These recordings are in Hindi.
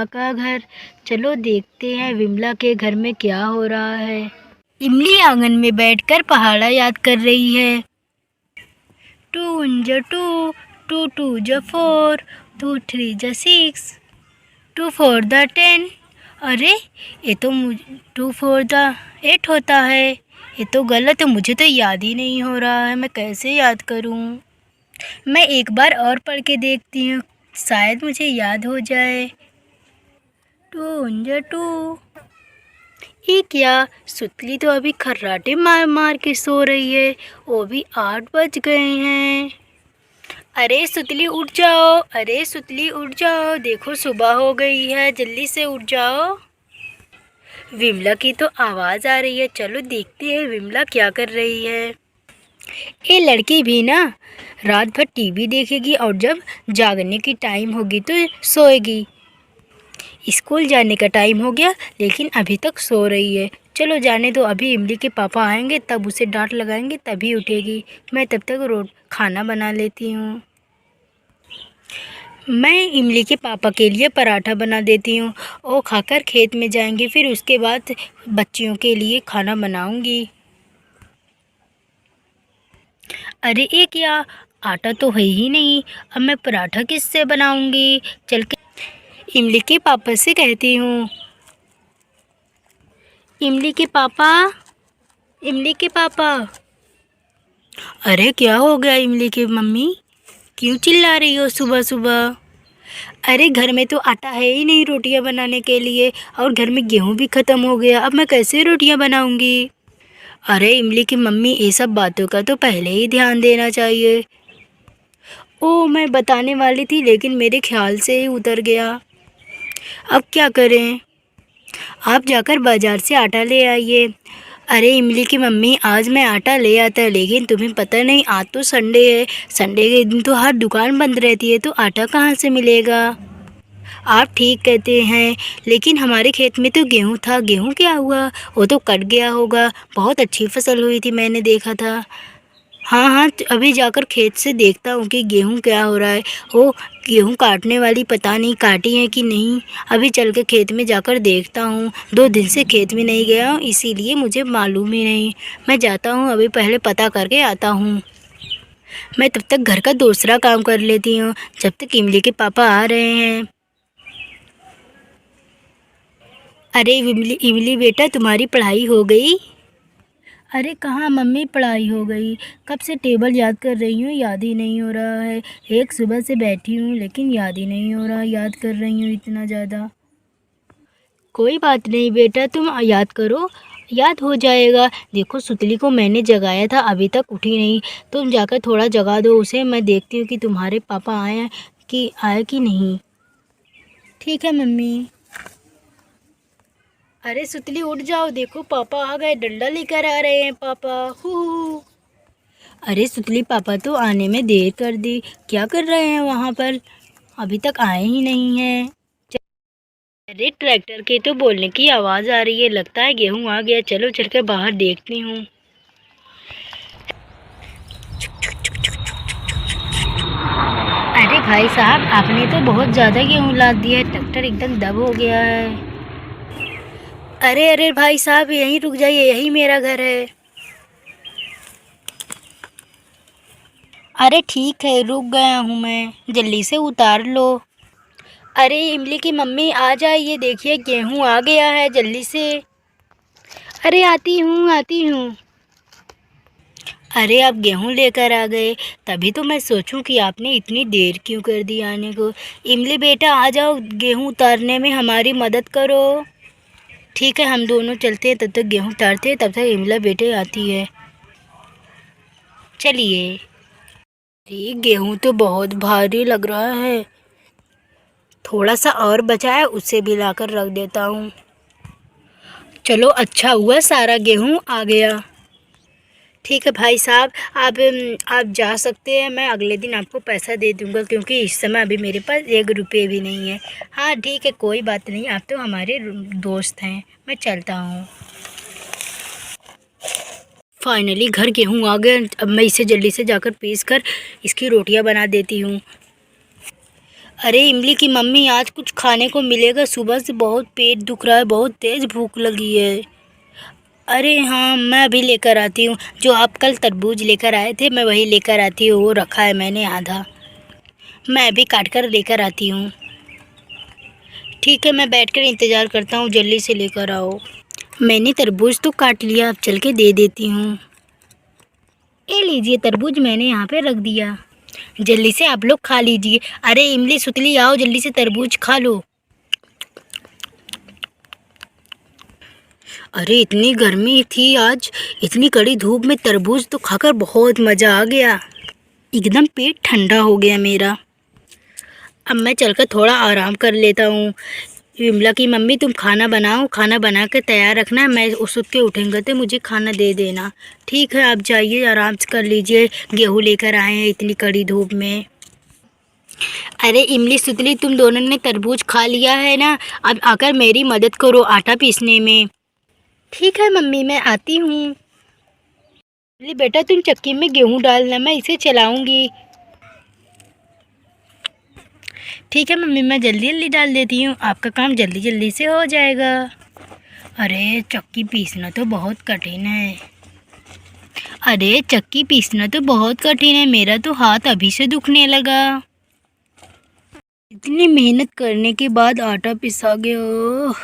का घर। चलो देखते हैं विमला के घर में क्या हो रहा है। इमली आंगन में बैठकर पहाड़ा याद कर रही है। 2 1 जा 2, 2 2 जा 4, 2 3 जा 6, 2 4 जा 10। अरे ये तो 2 4 जा 8 होता है। ये तो गलत है, मुझे तो याद ही नहीं हो रहा है। मैं कैसे याद करूं? मैं एक बार और पढ़ के देखती हूँ, शायद मुझे याद हो जाए। 2 1 जा 2। ये क्या, सुतली तो अभी खर्राटे मार मार के सो रही है। वो भी 8 बज गए हैं। अरे सुतली उठ जाओ, अरे सुतली उठ जाओ, देखो सुबह हो गई है, जल्दी से उठ जाओ। विमला की तो आवाज़ आ रही है, चलो देखते हैं विमला क्या कर रही है। ये लड़की भी ना रात भर टीवी देखेगी और जब जागने की टाइम होगी तो सोएगी। स्कूल जाने का टाइम हो गया लेकिन अभी तक सो रही है। चलो जाने दो, अभी इमली के पापा आएंगे तब उसे डांट लगाएंगे तभी उठेगी। मैं तब तक खाना बना लेती हूँ। मैं इमली के पापा के लिए पराठा बना देती हूँ। वो खाकर खेत में जाएंगे, फिर उसके बाद बच्चियों के लिए खाना बनाऊंगी। अरे ये क्या, आटा तो है ही नहीं, अब मैं पराठा किससे बनाऊंगी? चल के इमली के पापा से कहती हूँ। इमली के पापा, इमली के पापा। अरे क्या हो गया इमली की मम्मी, क्यों चिल्ला रही हो सुबह सुबह? अरे घर में तो आटा है ही नहीं रोटियां बनाने के लिए, और घर में गेहूं भी ख़त्म हो गया, अब मैं कैसे रोटियां बनाऊंगी? अरे इमली की मम्मी, ये सब बातों का तो पहले ही ध्यान देना चाहिए। ओ मैं बताने वाली थी लेकिन मेरे ख्याल से ही उतर गया। अब क्या करें? आप जाकर बाज़ार से आटा ले आइए। अरे इमली की मम्मी, आज मैं आटा ले आता लेकिन तुम्हें पता नहीं आज तो संडे है, संडे के दिन तो हर दुकान बंद रहती है, तो आटा कहाँ से मिलेगा? आप ठीक कहते हैं लेकिन हमारे खेत में तो गेहूँ था, गेहूँ क्या हुआ? वो तो कट गया होगा, बहुत अच्छी फसल हुई थी, मैंने देखा था। हाँ हाँ, अभी जाकर खेत से देखता हूँ कि गेहूँ क्या हो रहा है। वो गेहूँ काटने वाली पता नहीं काटी है कि नहीं, अभी चल के खेत में जाकर देखता हूँ। 2 दिन से खेत में नहीं गया हूँ इसीलिए मुझे मालूम ही नहीं। मैं जाता हूँ, अभी पहले पता करके आता हूँ। मैं तब तक घर का दूसरा काम कर लेती हूँ जब तक इमली के पापा आ रहे हैं। अरे इमली इमली बेटा, तुम्हारी पढ़ाई हो गई? अरे कहाँ मम्मी, पढ़ाई हो गई, कब से टेबल याद कर रही हूँ, याद ही नहीं हो रहा है। एक सुबह से बैठी हूँ लेकिन याद ही नहीं हो रहा, याद कर रही हूँ इतना ज़्यादा। कोई बात नहीं बेटा, तुम याद करो, याद हो जाएगा। देखो सुतली को मैंने जगाया था, अभी तक उठी नहीं, तुम जाकर थोड़ा जगा दो उसे। मैं देखती हूँ कि तुम्हारे पापा आए कि नहीं। ठीक है मम्मी। अरे सुतली उठ जाओ, देखो पापा आ गए, डंडा लेकर आ रहे हैं पापा। हू। अरे सुतली, पापा तो आने में देर कर दी, क्या कर रहे हैं वहाँ पर, अभी तक आए ही नहीं हैं। अरे ट्रैक्टर के तो बोलने की आवाज़ आ रही है, लगता है गेहूँ आ गया, चलो चलकर बाहर देखती हूँ। अरे भाई साहब, आपने तो बहुत ज़्यादा गेहूँ लाद दिया है, ट्रैक्टर एकदम दब हो गया है। अरे अरे भाई साहब, यहीं रुक जाइए, यही मेरा घर है। अरे ठीक है, रुक गया हूँ मैं, जल्दी से उतार लो। अरे इमली की मम्मी आ जाइए, देखिए गेहूँ आ गया है, जल्दी से। अरे आती हूँ आती हूँ। अरे आप गेहूँ लेकर आ गए, तभी तो मैं सोचूं कि आपने इतनी देर क्यों कर दी आने को। इमली बेटा आ जाओ, गेहूँ उतारने में हमारी मदद करो। ठीक है, हम दोनों चलते हैं, तब तक गेहूँ उतारते हैं, तब तक इमला बेटे आती है। चलिए। ये गेहूँ तो बहुत भारी लग रहा है, थोड़ा सा और बचा है, उसे भी लाकर रख देता हूँ। चलो अच्छा हुआ सारा गेहूँ आ गया। ठीक है भाई साहब, आप जा सकते हैं, मैं अगले दिन आपको पैसा दे दूँगा क्योंकि इस समय अभी मेरे पास 1 रुपये भी नहीं है। हाँ ठीक है, कोई बात नहीं, आप तो हमारे दोस्त हैं, मैं चलता हूँ। फाइनली घर गेहूँ आ गए, अब मैं इसे जल्दी से जाकर पीस कर इसकी रोटियाँ बना देती हूँ। अरे इमली की मम्मी, आज कुछ खाने को मिलेगा? सुबह से बहुत पेट दुख रहा है, बहुत तेज़ भूख लगी है। अरे हाँ, मैं अभी लेकर आती हूँ। जो आप कल तरबूज लेकर आए थे, मैं वही लेकर आती हूँ। वो रखा है मैंने आधा, मैं अभी काट कर लेकर आती हूँ। ठीक है, मैं बैठकर इंतज़ार करता हूँ, जल्दी से लेकर आओ। मैंने तरबूज तो काट लिया, अब चल के दे देती हूँ। ये लीजिए तरबूज, मैंने यहाँ पे रख दिया। जल्दी से आप लोग खा लीजिए। अरे इमली, सुतली, आओ जल्दी से तरबूज खा लो। अरे इतनी गर्मी थी आज, इतनी कड़ी धूप में तरबूज तो खाकर बहुत मज़ा आ गया। एकदम पेट ठंडा हो गया मेरा। अब मैं चलकर थोड़ा आराम कर लेता हूँ। विमला की मम्मी, तुम खाना बनाओ, खाना बना कर तैयार रखना। मैं उठ के उठेंगे तो मुझे खाना दे देना। ठीक है, आप जाइए, आराम से कर लीजिए। गेहूँ लेकर आए हैं इतनी कड़ी धूप में। अरे इमली, सुतली, तुम दोनों ने तरबूज खा लिया है ना? अब आकर मेरी मदद करो आटा पीसने में। ठीक है मम्मी, मैं आती हूँ। इमली बेटा, तुम चक्की में गेहूँ डालना, मैं इसे चलाऊँगी। ठीक है मम्मी, मैं जल्दी जल्दी डाल देती हूँ, आपका काम जल्दी जल्दी से हो जाएगा। अरे चक्की पीसना तो बहुत कठिन है। अरे चक्की पीसना तो बहुत कठिन है, मेरा तो हाथ अभी से दुखने लगा। इतनी मेहनत करने के बाद आटा पिसा गया, ओह,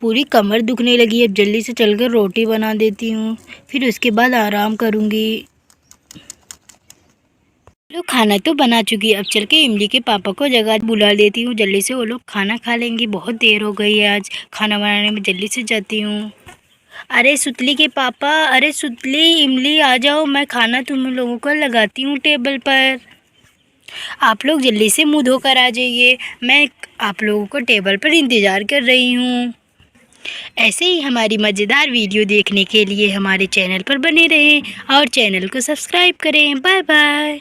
पूरी कमर दुखने लगी। अब जल्दी से चलकर रोटी बना देती हूँ, फिर उसके बाद आराम करूँगी। लोग खाना तो बना चुकी, अब चल के इमली के पापा को जगह बुला लेती हूँ, जल्दी से वो लोग खाना खा लेंगे। बहुत देर हो गई है आज खाना बनाने में, जल्दी से जाती हूँ। अरे सुतली के पापा, अरे सुतली, इमली, आ जाओ, मैं खाना तुम लोगों को लगाती हूँ टेबल पर। आप लोग जल्दी से मुँह धोकर आ जाइए, मैं आप लोगों को टेबल पर इंतज़ार कर रही हूँ। ऐसे ही हमारी मज़ेदार वीडियो देखने के लिए हमारे चैनल पर बने रहें और चैनल को सब्सक्राइब करें। Bye bye.